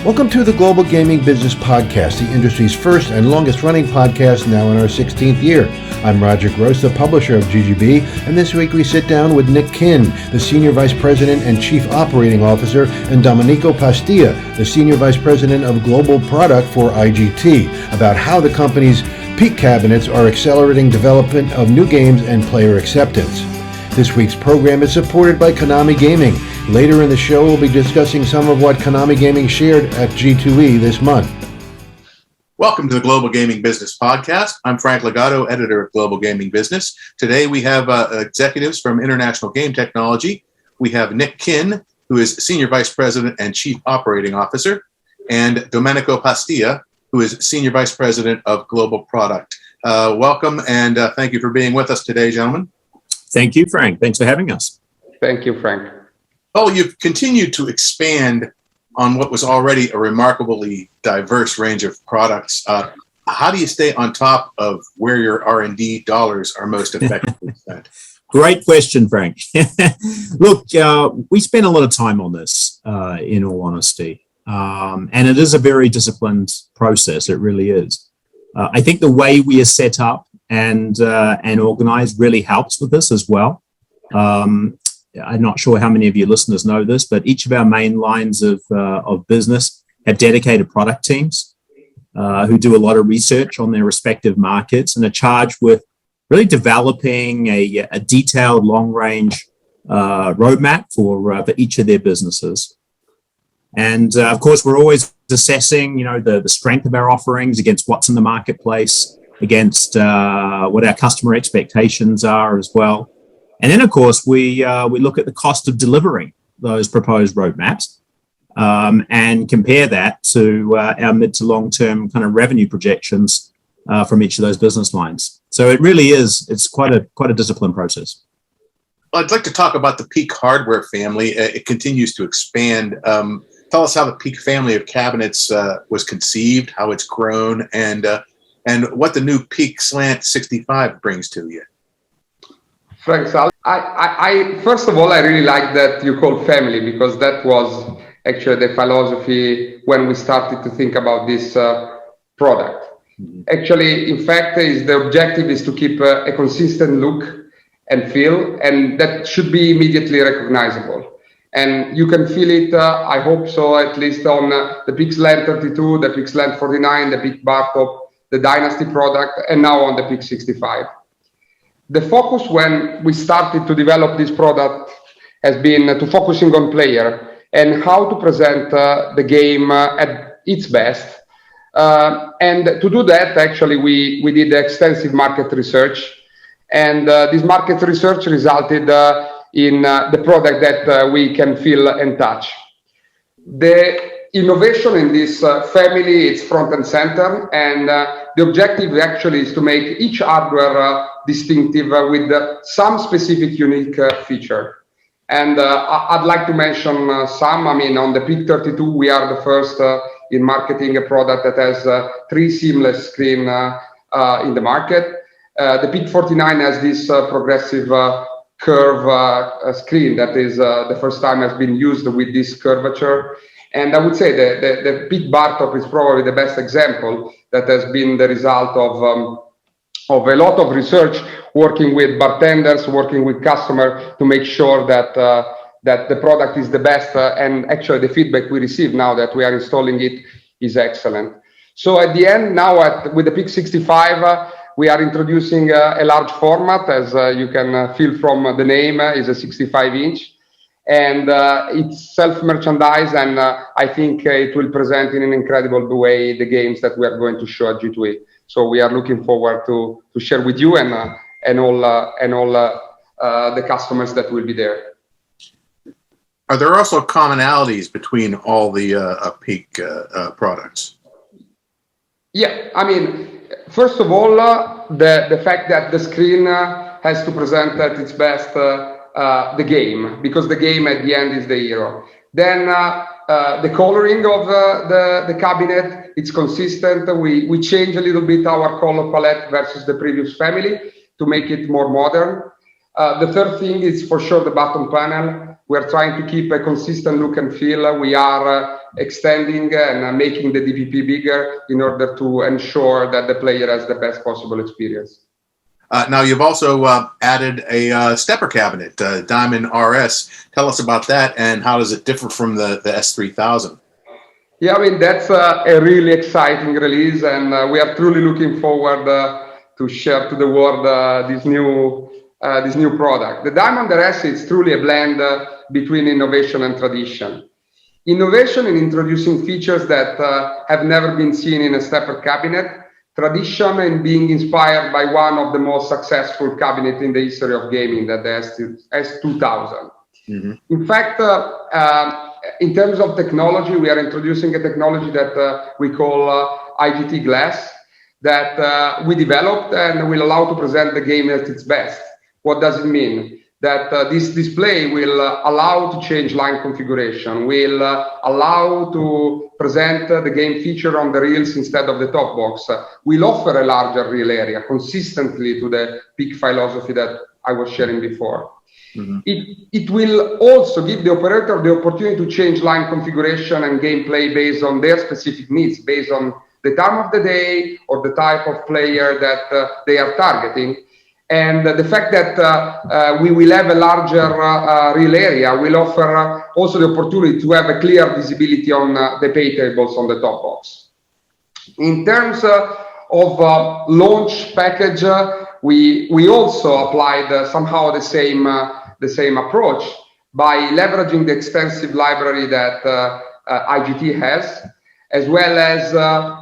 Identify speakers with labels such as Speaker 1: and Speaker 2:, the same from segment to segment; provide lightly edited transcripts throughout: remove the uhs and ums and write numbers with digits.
Speaker 1: Welcome to the Global Gaming Business Podcast, the industry's first and longest running podcast, now in our 16th year. I'm Roger Gross, the publisher of GGB, and this week we sit down with Nick Khin, the Senior Vice President and Chief Operating Officer, and Domenico Pastia, the Senior Vice President of Global Product for IGT, about how the company's peak cabinets are accelerating development of new games and player acceptance. This week's program is supported by Konami Gaming. Later in the show, we'll be discussing some of what Konami Gaming shared at G2E this month.
Speaker 2: Welcome to the Global Gaming Business Podcast. I'm Frank Legato, editor of Global Gaming Business. Today we have executives from International Game Technology. We have Nick Khin, who is Senior Vice President and Chief Operating Officer, and Domenico Pastia, who is Senior Vice President of Global Product. Welcome, and thank you for being with us today, gentlemen.
Speaker 3: Thank you, Frank. Thanks for having us.
Speaker 4: Thank you, Frank.
Speaker 2: Well, you've continued to expand on what was already a remarkably diverse range of products. How do you stay on top of where your R&D dollars are most effectively spent?
Speaker 3: Great question, Frank. Look, we spend a lot of time on this, in all honesty. And it is a very disciplined process. It really is. I think the way we are set up and organized really helps with this as well. I'm not sure how many of your listeners know this, but each of our main lines of business have dedicated product teams who do a lot of research on their respective markets and are charged with really developing a detailed long-range roadmap for each of their businesses. And of course, we're always assessing, the strength of our offerings against what's in the marketplace, against what our customer expectations are as well. And then, of course, we look at the cost of delivering those proposed roadmaps and compare that to our mid to long-term kind of revenue projections from each of those business lines. So it really is, it's quite a disciplined process.
Speaker 2: Well, I'd like to talk about the Peak hardware family. It continues to expand. Tell us how the Peak family of cabinets was conceived, how it's grown, and what the new Peak Slant 65 brings to you.
Speaker 4: Frank, I first of all, I really like that you call family, because that was actually the philosophy when we started to think about this product. Mm-hmm. Actually, in fact, the objective is to keep a consistent look and feel, and that should be immediately recognizable. And you can feel it, I hope so, at least on the Peak Slant 32, the Peak Slant 49, the Peak Bar Top, the Dynasty product, and now on the Peak 65. The focus when we started to develop this product has been to focusing on player and how to present the game at its best. And to do that, actually, we did extensive market research. And this market research resulted in the product that we can feel and touch. The innovation in this family is front and center, and the objective actually is to make each hardware distinctive with some specific unique feature. And I'd like to mention some. On the Peak 32, we are the first in marketing a product that has 3 seamless screen in the market. The Peak 49 has this progressive curve screen that is the first time has been used with this curvature. And I would say the Peak Bar Top is probably the best example that has been the result of a lot of research, working with bartenders, working with customers to make sure that the product is the best. And actually the feedback we receive now that we are installing it is excellent. So at the end, now with the Peak 65, we are introducing a large format, as you can feel from the name, is a 65-inch. And it's self-merchandise, and I think it will present in an incredible way the games that we are going to show at G2E. So we are looking forward to share with you and all the customers that will be there.
Speaker 2: Are there also commonalities between all the Peak products?
Speaker 4: Yeah, first of all, the fact that the screen has to present at its best the game, because the game at the end is the hero. Then the coloring of the cabinet, it's consistent. We change a little bit our color palette versus the previous family to make it more modern. The third thing is for sure the button panel. we're trying to keep a consistent look and feel. We are extending and making the DPP bigger in order to ensure that the player has the best possible experience.
Speaker 2: Now, you've also added a stepper cabinet, Diamond RS. Tell us about that, and how does it differ from the S3000?
Speaker 4: Yeah, I mean, that's a really exciting release, and we are truly looking forward to share to the world this new product. The Diamond RS is truly a blend between innovation and tradition. Innovation in introducing features that have never been seen in a stepper cabinet. Tradition in being inspired by one of the most successful cabinets in the history of gaming, that the S2000. Mm-hmm. In fact, in terms of technology, we are introducing a technology that we call IGT glass that we developed and will allow to present the game at its best. What does it mean? That this display will allow to change line configuration, will allow to present the game feature on the reels instead of the top box, will offer a larger reel area consistently to the peak philosophy that I was sharing before. Mm-hmm. It will also give the operator the opportunity to change line configuration and gameplay based on their specific needs, based on the time of the day or the type of player that they are targeting. And the fact that we will have a larger reel area will offer also the opportunity to have a clear visibility on the pay tables on the top box. In terms of launch package, we also applied somehow the same approach by leveraging the extensive library that IGT has, as well as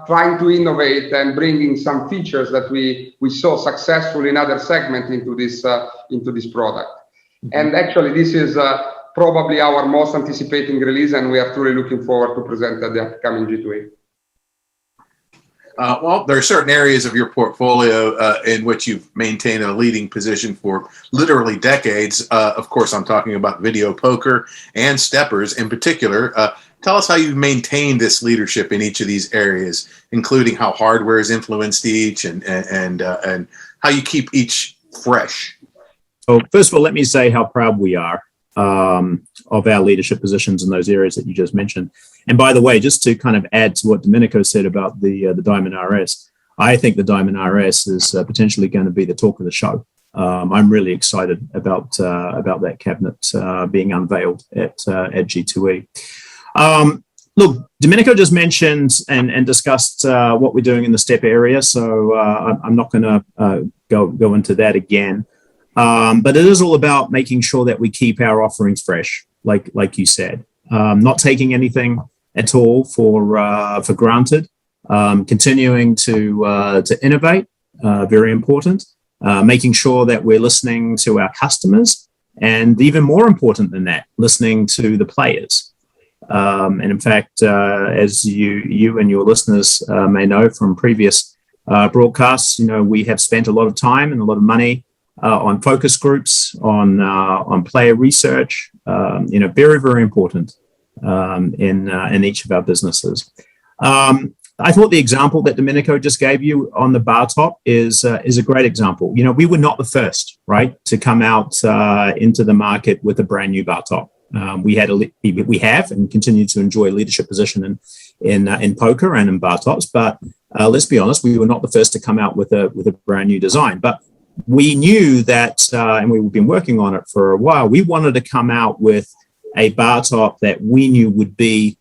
Speaker 4: trying to innovate and bringing some features that we saw successful in other segments into this product. Mm-hmm. And actually, this is probably our most anticipating release, and we are truly looking forward to present at the upcoming G2E.
Speaker 2: Well, there are certain areas of your portfolio in which you've maintained a leading position for literally decades. Of course, I'm talking about video poker and steppers in particular. Tell us how you've maintained this leadership in each of these areas, including how hardware has influenced each and how you keep each fresh.
Speaker 3: So first of all, let me say how proud we are of our leadership positions in those areas that you just mentioned. And by the way, just to kind of add to what Domenico said about the Diamond RS, I think the Diamond RS is potentially going to be the talk of the show. I'm really excited about that cabinet being unveiled at G2E. Look, Domenico just mentioned and discussed what we're doing in the step area, so I'm not going to go into that again. But it is all about making sure that we keep our offerings fresh, like you said, not taking anything at all for granted, continuing to innovate, very important, making sure that we're listening to our customers, and even more important than that, listening to the players. And in fact, as you and your listeners may know from previous broadcasts, we have spent a lot of time and a lot of money on focus groups, on player research. Very, very important in each of our businesses. I thought the example that Domenico just gave you on the bar top is a great example. We were not the first, right, to come out into the market with a brand new bar top. We have and continue to enjoy a leadership position in poker and in bar tops. But let's be honest, we were not the first to come out with a brand new design. But we knew that, and we've been working on it for a while. We wanted to come out with a bar top that we knew would be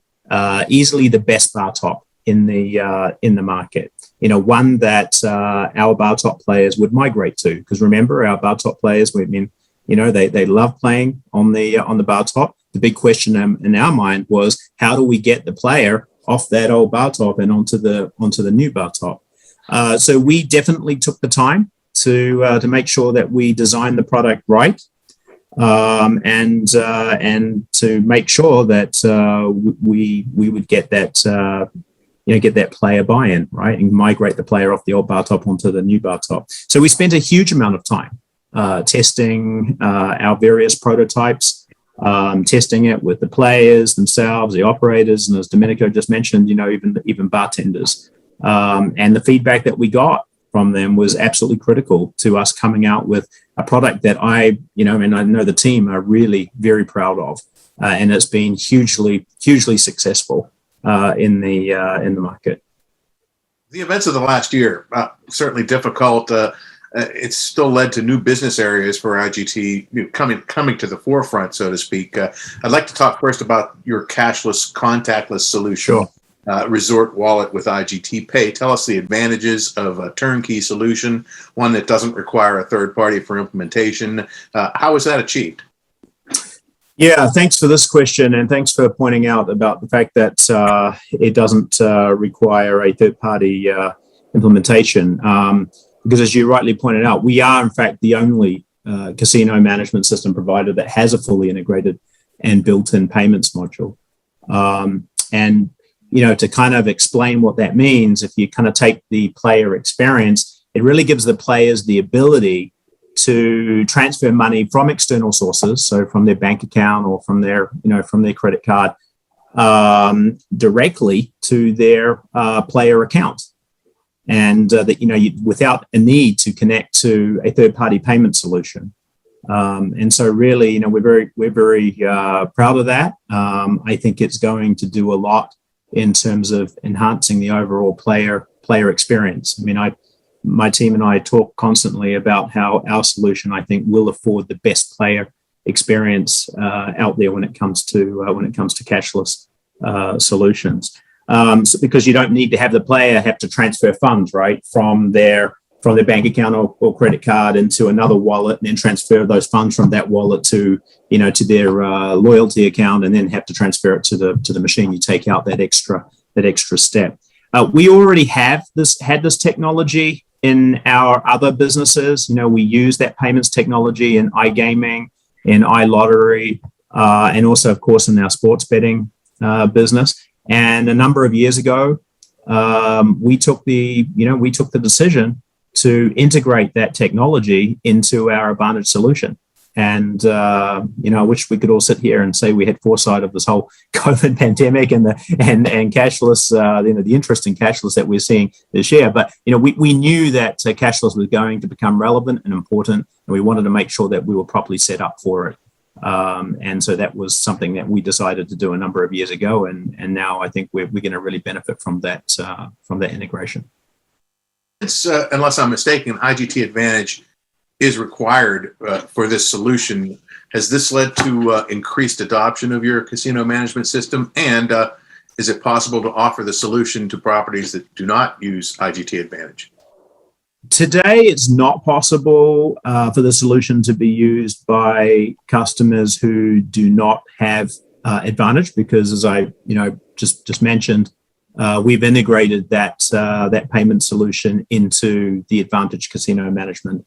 Speaker 3: easily the best bar top in the market. One that our bar top players would migrate to. Because remember, our bar top players, they love playing on the bar top. The big question in our mind was, how do we get the player off that old bar top and onto the new bar top? So we definitely took the time to make sure that we designed the product right, and to make sure that we would get that player buy-in, right, and migrate the player off the old bar top onto the new bar top. So we spent a huge amount of time testing our various prototypes, testing it with the players themselves, the operators, and as Domenico just mentioned, even bartenders. And the feedback that we got from them was absolutely critical to us coming out with a product that I know the team are really very proud of, and it's been hugely successful in the market.
Speaker 2: The events of the last year, certainly difficult. It's still led to new business areas for IGT coming to the forefront, so to speak. I'd like to talk first about your cashless, contactless solution.
Speaker 3: Sure.
Speaker 2: Resort wallet with IGT Pay. Tell us the advantages of a turnkey solution, one that doesn't require a third party for implementation. How is that achieved?
Speaker 3: Yeah, thanks for this question, and thanks for pointing out about the fact that it doesn't require a third party implementation. Because as you rightly pointed out, we are in fact the only casino management system provider that has a fully integrated and built-in payments module. And to kind of explain what that means, if you kind of take the player experience, it really gives the players the ability to transfer money from external sources, so from their bank account or from their credit card, directly to their player account, and without a need to connect to a third-party payment solution. And so really, we're very proud of that. I think it's going to do a lot in terms of enhancing the overall player experience. I mean, my team and I talk constantly about how our solution, I think, will afford the best player experience out there when it comes to cashless solutions. So because you don't need to have the player have to transfer funds, right, from their bank account or credit card into another wallet, and then transfer those funds from that wallet to their loyalty account, and then have to transfer it to the machine. You take out that extra step. We already had this technology in our other businesses. We use that payments technology in iGaming, in iLottery, and also, of course, in our sports betting business. And a number of years ago, we took the decision to integrate that technology into our Advantage solution. And I wish we could all sit here and say we had foresight of this whole COVID pandemic and cashless, the interest in cashless that we're seeing this year. But we knew that cashless was going to become relevant and important, and we wanted to make sure that we were properly set up for it. And so that was something that we decided to do a number of years ago, and now I think we're going to really benefit from that integration.
Speaker 2: It's, unless I'm mistaken, IGT Advantage is required for this solution. Has this led to increased adoption of your casino management system? And is it possible to offer the solution to properties that do not use IGT Advantage?
Speaker 3: Today, it's not possible for the solution to be used by customers who do not have Advantage, because, as I just mentioned, we've integrated that payment solution into the Advantage casino management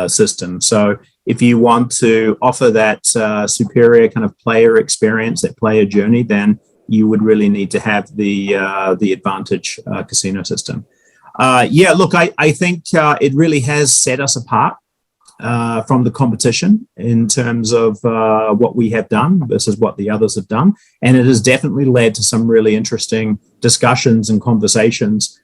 Speaker 3: system. So if you want to offer that superior kind of player experience, that player journey, then you would really need to have the Advantage casino system. I think it really has set us apart from the competition in terms of what we have done versus what the others have done. And it has definitely led to some really interesting discussions and conversations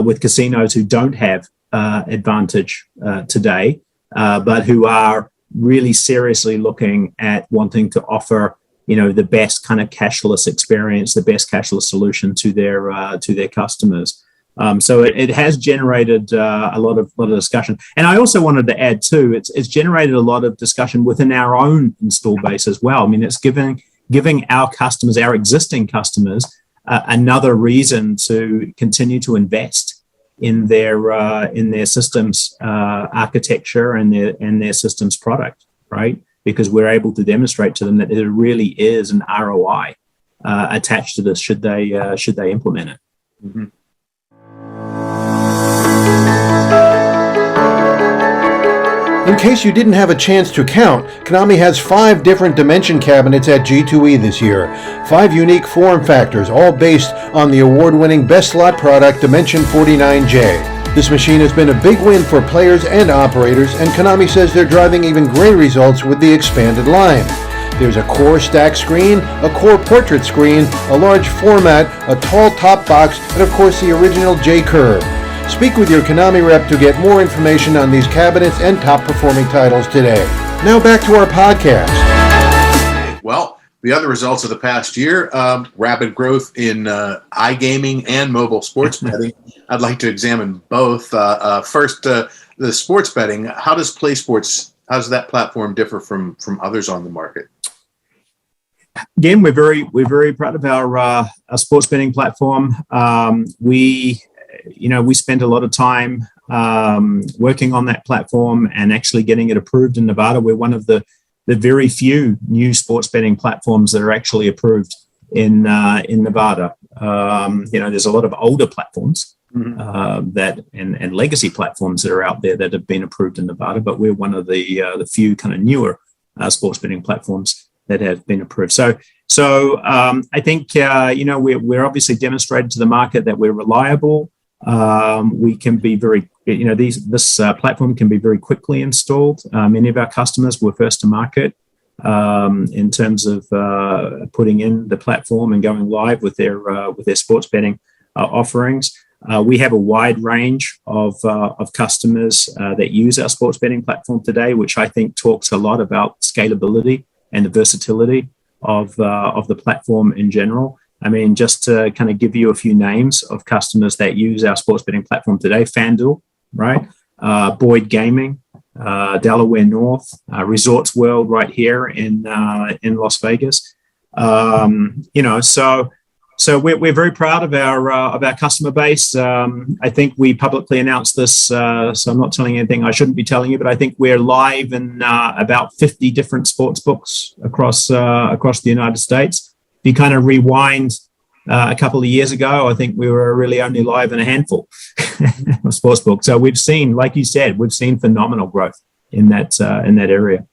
Speaker 3: with casinos who don't have Advantage today, but who are really seriously looking at wanting to offer, the best kind of cashless experience, the best cashless solution to their customers. So it has generated a lot of discussion. And I also wanted to add too, it's generated a lot of discussion within our own install base as well. I mean, it's giving our customers, our existing customers, another reason to continue to invest in their systems architecture and their systems product, right? Because we're able to demonstrate to them that there really is an ROI attached to this should they implement it.
Speaker 2: Mm-hmm.
Speaker 1: In case you didn't have a chance to count, Konami has 5 different Dimension cabinets at G2E this year. 5 unique form factors, all based on the award-winning best slot product Dimension 49J. This machine has been a big win for players and operators, and Konami says they're driving even greater results with the expanded line. There's a core stack screen, a core portrait screen, a large format, a tall top box, and of course the original J-curve. Speak with your Konami rep to get more information on these cabinets and top-performing titles today. Now back to our podcast.
Speaker 2: Well, the other results of the past year, rapid growth in iGaming and mobile sports betting. I'd like to examine both. First, the sports betting. How does that platform differ from others on the market?
Speaker 3: Again, we're very proud of our sports betting platform. We spent a lot of time working on that platform and actually getting it approved in Nevada. We're one of the very few new sports betting platforms that are actually approved in Nevada. There's a lot of older platforms that and legacy platforms that are out there that have been approved in Nevada, but we're one of the few kind of newer sports betting platforms that have been approved. So I think we're obviously demonstrated to the market that we're reliable. We can be very, this platform can be very quickly installed. Many of our customers were first to market in terms of putting in the platform and going live with their sports betting offerings. We have a wide range of customers that use our sports betting platform today, which I think talks a lot about scalability and the versatility of the platform in general. I mean, just to kind of give you a few names of customers that use our sports betting platform today: FanDuel, right? Boyd Gaming, Delaware North, Resorts World right here in Las Vegas. So we're very proud of our customer base. I think we publicly announced this, so I'm not telling you anything I shouldn't be telling you, but I think we're live in about 50 different sports books across the United States. If you kind of rewind a couple of years ago, I think we were really only live in a handful of sports books. So we've seen, like you said, phenomenal growth in that area.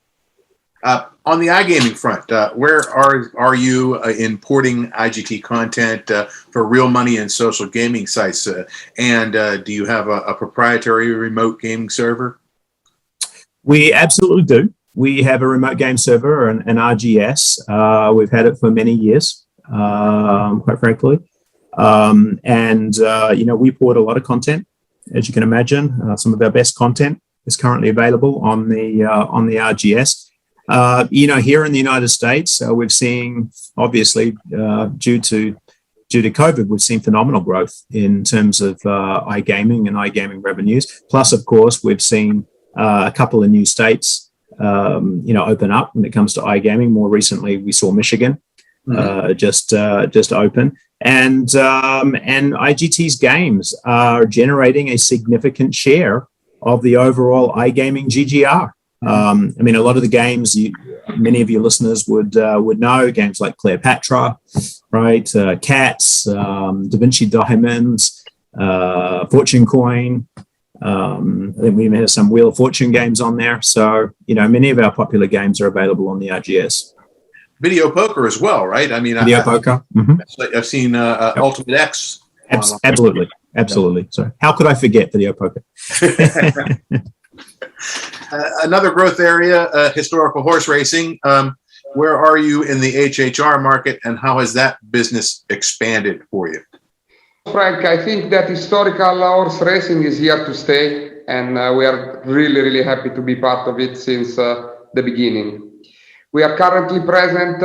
Speaker 2: On the iGaming front, where are you importing IGT content for real money and social gaming sites? And do you have a proprietary remote gaming server?
Speaker 3: We absolutely do. We have a remote game server, an RGS. We've had it for many years, quite frankly. We port a lot of content, as you can imagine. Some of our best content is currently available on the RGS. Here in the United States, we've seen, obviously, due to COVID, we've seen phenomenal growth in terms of iGaming and iGaming revenues. Plus, of course, we've seen a couple of new states, open up when it comes to iGaming. More recently, we saw Michigan just open, and IGT's games are generating a significant share of the overall iGaming GGR. A lot of the games many of your listeners would know, games like Cleopatra, right? Cats, Da Vinci Diamonds, Fortune Coin. I think we even have some Wheel of Fortune games on there. So, many of our popular games are available on the RGS.
Speaker 2: Video poker as well, right?
Speaker 3: Video poker. Mm-hmm.
Speaker 2: I've seen Ultimate X.
Speaker 3: Absolutely. So how could I forget video poker?
Speaker 2: Another growth area, historical horse racing. Where are you in the HHR market, and how has that business expanded for you?
Speaker 4: Frank, I think that historical horse racing is here to stay, and we are really, really happy to be part of it since the beginning. We are currently present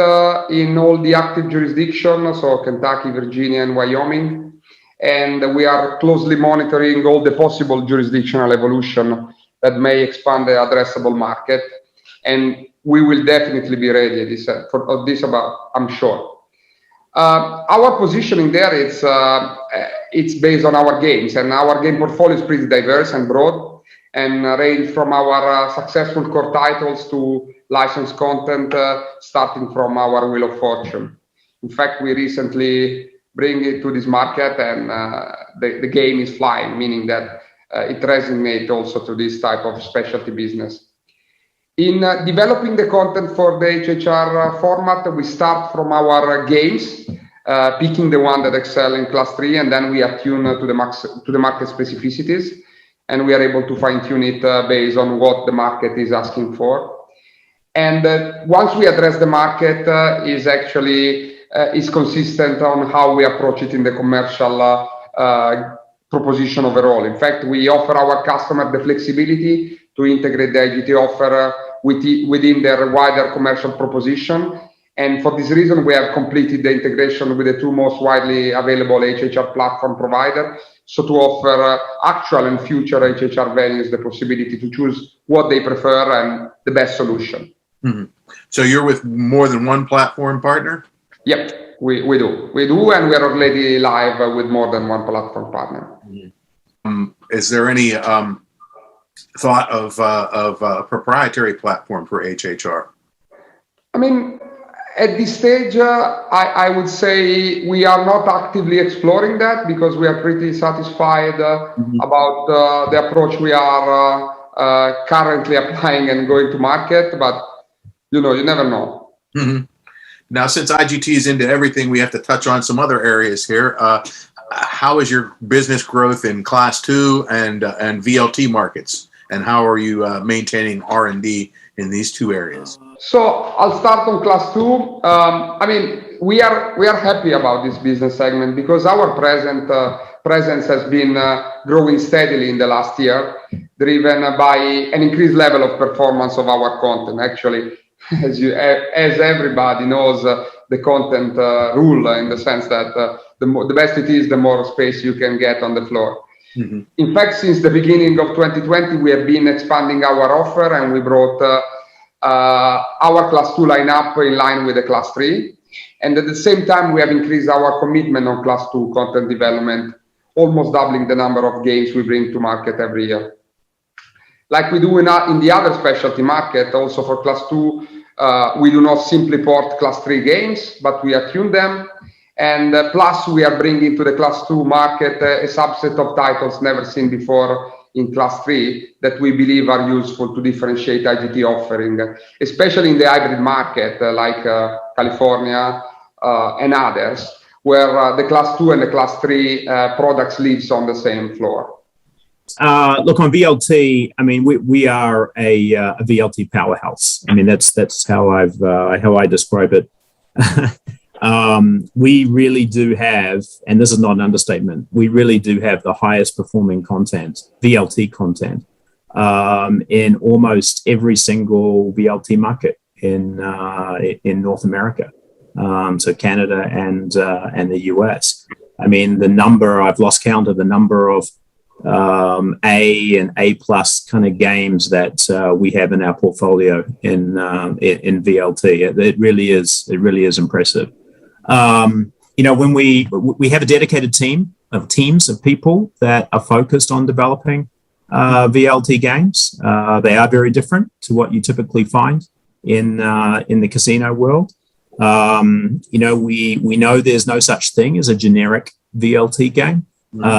Speaker 4: in all the active jurisdictions, so Kentucky, Virginia, and Wyoming, and we are closely monitoring all the possible jurisdictional evolution that may expand the addressable market, and we will definitely be ready for this about, I'm sure. Our positioning there it's based on our games, and our game portfolio is pretty diverse and broad, and range from our successful core titles to licensed content, starting from our Wheel of Fortune. In fact, we recently bring it to this market, and the game is flying, meaning that it resonates also to this type of specialty business. In developing the content for the HHR format, we start from our games, picking the one that excel in class 3, and then we attune to the market specificities, and we are able to fine-tune it based on what the market is asking for. And once we address the market, is consistent on how we approach it in the commercial proposition overall. In fact, we offer our customer the flexibility to integrate the IGT offer within their wider commercial proposition. And for this reason, we have completed the integration with the two most widely available HHR platform providers. So to offer actual and future HHR venues the possibility to choose what they prefer and the best solution.
Speaker 2: Mm-hmm. So you're with more than one platform partner?
Speaker 4: Yep, we do. We do, and we are already live with more than one platform partner.
Speaker 2: Is there any thought of a proprietary platform for HHR?
Speaker 4: I mean, at this stage, I would say we are not actively exploring that because we are pretty satisfied about the approach we are currently applying and going to market. But, you never know.
Speaker 2: Mm-hmm. Now, since IGT is into everything, we have to touch on some other areas here. How is your business growth in Class 2 and VLT markets? And how are you maintaining R&D in these two areas?
Speaker 4: So I'll start on Class 2. I mean, we are happy about this business segment because our presence has been growing steadily in the last year, driven by an increased level of performance of our content. Actually, as everybody knows, the content rule in the sense that the best it is, the more space you can get on the floor. Mm-hmm. In fact, since the beginning of 2020, we have been expanding our offer, and we brought our Class 2 lineup in line with the Class 3. And at the same time, we have increased our commitment on Class 2 content development, almost doubling the number of games we bring to market every year. Like we do in the other specialty market, also for Class 2, we do not simply port Class 3 games, but we attune them. And plus, we are bringing to the Class 2 market a subset of titles never seen before in Class 3 that we believe are useful to differentiate IGT offering, especially in the hybrid market like California and others, where the Class 2 and the Class 3 products lives on the same floor.
Speaker 3: Look, on VLT, I mean, we are a VLT powerhouse. I mean, that's how I describe it. We really do have, and this is not an understatement, we really do have the highest performing content, VLT content, in almost every single VLT market in North America. So Canada and the US. I mean, I've lost count of the number of A and A plus kind of games that we have in our portfolio in VLT. It really is impressive. When we have a dedicated teams of people that are focused on developing VLT games. They are very different to what you typically find in the casino world. We know there's no such thing as a generic VLT game.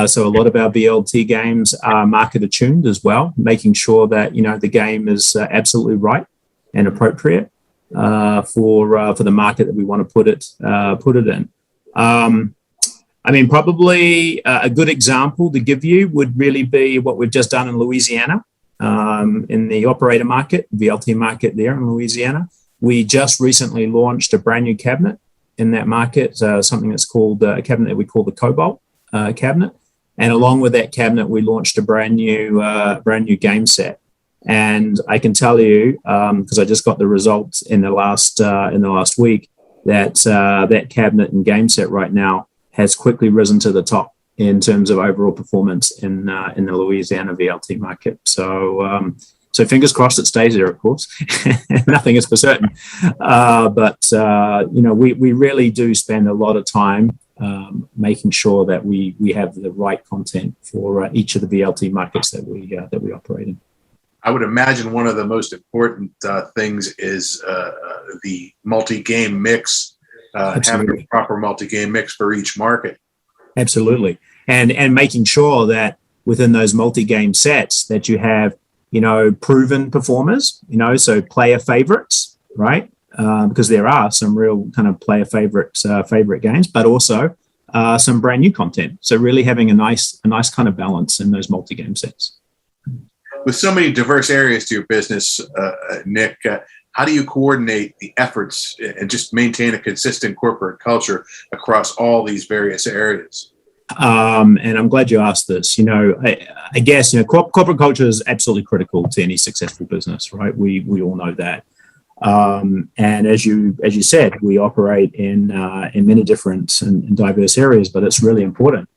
Speaker 3: So a lot of our VLT games are market attuned as well, making sure that the game is absolutely right and appropriate for the market that we want to put it in. I mean, probably a good example to give you would really be what we've just done in Louisiana, in the operator market, VLT market there in Louisiana. We just recently launched a brand new cabinet in that market, something that's called a cabinet that we call the Cobalt cabinet. And along with that cabinet, we launched a brand new game set. And I can tell you, because I just got the results in the last week, that that cabinet and game set right now has quickly risen to the top in terms of overall performance in the Louisiana VLT market. So fingers crossed it stays there, of course. Nothing is for certain. But we really do spend a lot of time making sure that we have the right content for each of the VLT markets that we operate in.
Speaker 2: I would imagine one of the most important things is the multi-game mix, having a proper multi-game mix for each market.
Speaker 3: Absolutely. And making sure that within those multi-game sets that you have, proven performers, so player favorites, right? Because there are some real kind of player favorite games, but also some brand new content. So really having a nice kind of balance in those multi-game sets.
Speaker 2: With so many diverse areas to your business, Nick, how do you coordinate the efforts and just maintain a consistent corporate culture across all these various areas?
Speaker 3: And I'm glad you asked this. I guess corporate culture is absolutely critical to any successful business, right? We all know that. And as you said, we operate in many different and diverse areas, but it's really important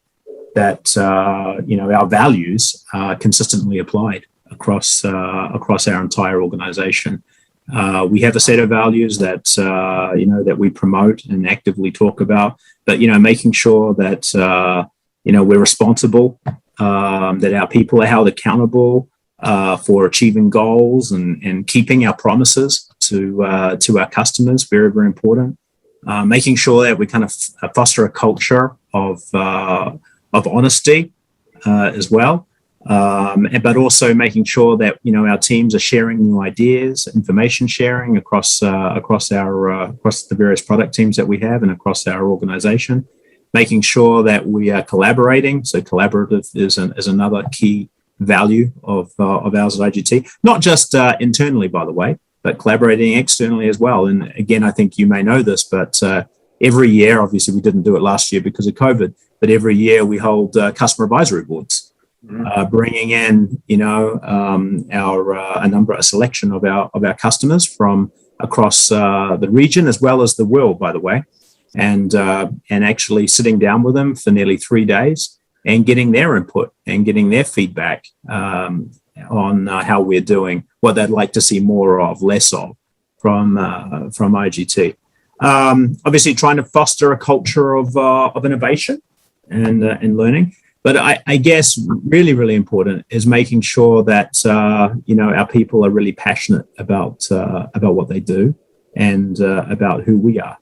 Speaker 3: that our values are consistently applied across our entire organization. We have a set of values that that we promote and actively talk about, but making sure that we're responsible, that our people are held accountable for achieving goals and keeping our promises to our customers. Very, very important. Making sure that we kind of foster a culture of honesty as well. But also making sure that our teams are sharing new ideas, information sharing across the various product teams that we have and across our organization. Making sure that we are collaborating. So collaborative is another key value of ours at IGT. Not just internally, by the way, but collaborating externally as well. And again, I think you may know this, but every year, obviously, we didn't do it last year because of COVID, but every year we hold customer advisory boards. Bringing in, a selection of our customers from across the region as well as the world, by the way, and actually sitting down with them for nearly 3 days and getting their input and getting their feedback on how we're doing, what they'd like to see more of, less of from IGT. Obviously, trying to foster a culture of innovation and learning. But I guess really, really important is making sure that our people are really passionate about what they do and about who we are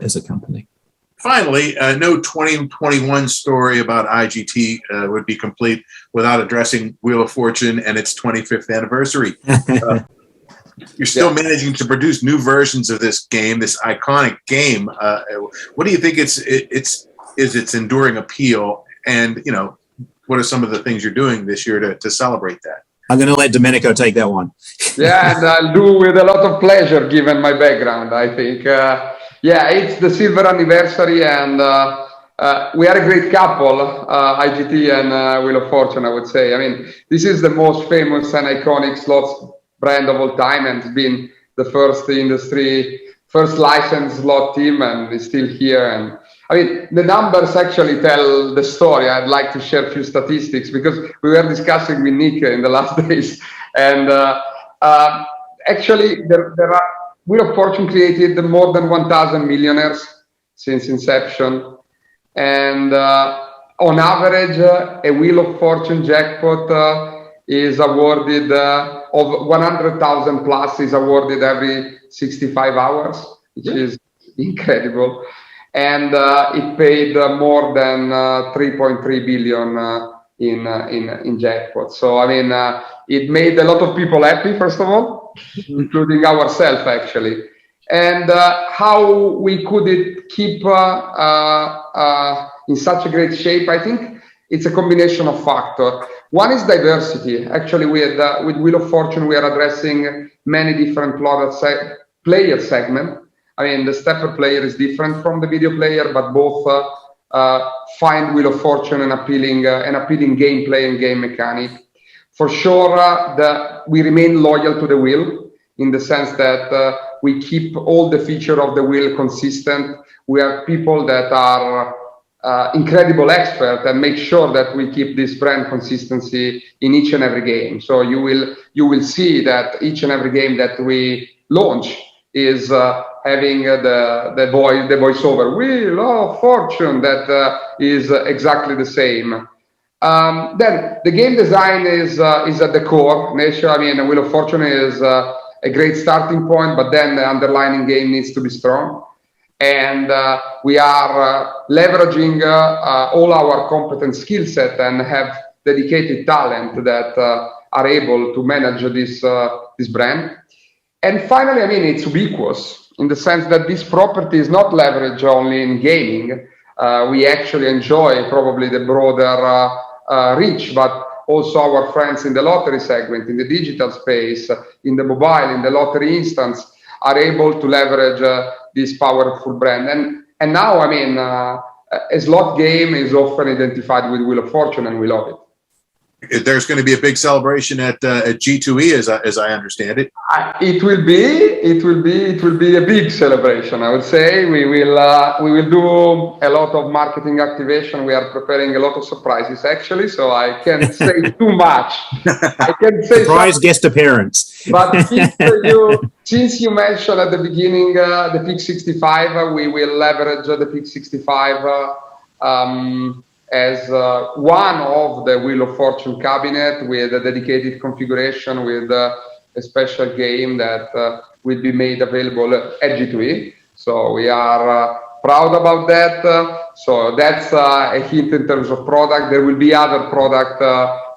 Speaker 3: as a company.
Speaker 2: Finally, no 2021 story about IGT would be complete without addressing Wheel of Fortune and its 25th anniversary. You're still managing to produce new versions of this game, this iconic game. What do you think is its enduring appeal? And, what are some of the things you're doing this year to celebrate that?
Speaker 3: I'm going to let Domenico take that one.
Speaker 4: Yeah, and I'll do with a lot of pleasure, given my background, I think. It's the silver anniversary, and we are a great couple, IGT and Wheel of Fortune, I would say. I mean, this is the most famous and iconic slots brand of all time, and it's been the first licensed slot team, and it's still here. And I mean, the numbers actually tell the story. I'd like to share a few statistics because we were discussing with Nick in the last days. And actually, there are Wheel of Fortune created more than 1,000 millionaires since inception. And on average, a Wheel of Fortune jackpot is awarded, of 100,000 plus, is awarded every 65 hours, which is incredible. And it paid more than 3.3 billion in jackpots. So I mean, it made a lot of people happy, first of all, including ourselves actually. And how we could keep in such a great shape, I think it's a combination of factors. One is diversity. Actually, with Wheel of Fortune, we are addressing many different player segments. I mean, the stepper player is different from the video player, but both find Wheel of Fortune an appealing gameplay and game mechanic. For sure, we remain loyal to the wheel in the sense that we keep all the features of the wheel consistent. We are people that are incredible experts and make sure that we keep this brand consistency in each and every game. So you will see that each and every game that we launch is having the voiceover Wheel of Fortune that is exactly the same. Then the game design is at the core nature. I mean, Wheel of Fortune is a great starting point, but then the underlying game needs to be strong. And we are leveraging all our competent skill set and have dedicated talent that are able to manage this brand. And finally, I mean, it's ubiquitous in the sense that this property is not leveraged only in gaming. We actually enjoy probably the broader reach, but also our friends in the lottery segment, in the digital space, in the mobile, in the lottery instance, are able to leverage this powerful brand. And now, I mean, a slot game is often identified with Wheel of Fortune, and we love it.
Speaker 2: There's going to be a big celebration at G2E, as I understand it.
Speaker 4: It will be a big celebration. I would say we will do a lot of marketing activation. We are preparing a lot of surprises, actually. So I can't say too much. I can say
Speaker 3: surprise guest appearance.
Speaker 4: But since you mentioned at the beginning the Peak 65, we will leverage the Peak 65. As one of the Wheel of Fortune cabinet with a dedicated configuration with a special game that will be made available at G2E. So we are proud about that. So that's a hint in terms of product. There will be other product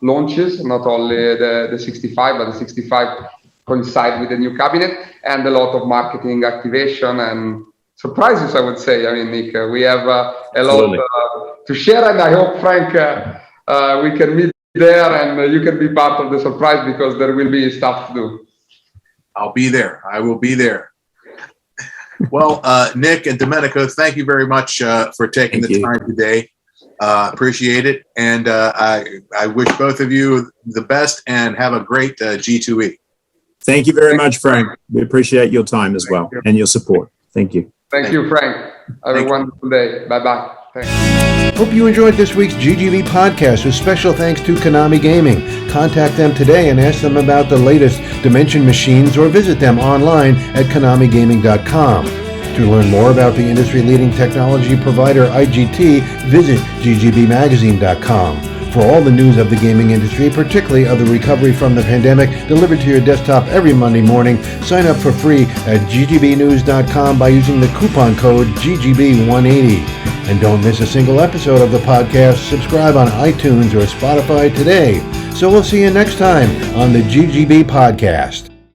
Speaker 4: launches, not only the 65, but the 65 coincide with the new cabinet, and a lot of marketing activation and surprises, I would say. I mean, Nick, we have a lot to share, and I hope, Frank, we can meet there and you can be part of the surprise, because there will be stuff to do.
Speaker 2: I'll be there. I will be there. Well, Nick and Domenico, thank you very much for taking the time today. Appreciate it. And I wish both of you the best and have a great G2E.
Speaker 3: Thank you very much, Frank. We appreciate your time as well and your support. Thank you.
Speaker 4: Thank you, Frank. Have a wonderful day. Bye-bye. Thanks.
Speaker 1: Hope you enjoyed this week's GGB podcast with special thanks to Konami Gaming. Contact them today and ask them about the latest Dimension machines, or visit them online at konamigaming.com. To learn more about the industry-leading technology provider IGT, visit ggbmagazine.com. For all the news of the gaming industry, particularly of the recovery from the pandemic, delivered to your desktop every Monday morning, sign up for free at ggbnews.com by using the coupon code GGB180. And don't miss a single episode of the podcast. Subscribe on iTunes or Spotify today. So we'll see you next time on the GGB Podcast.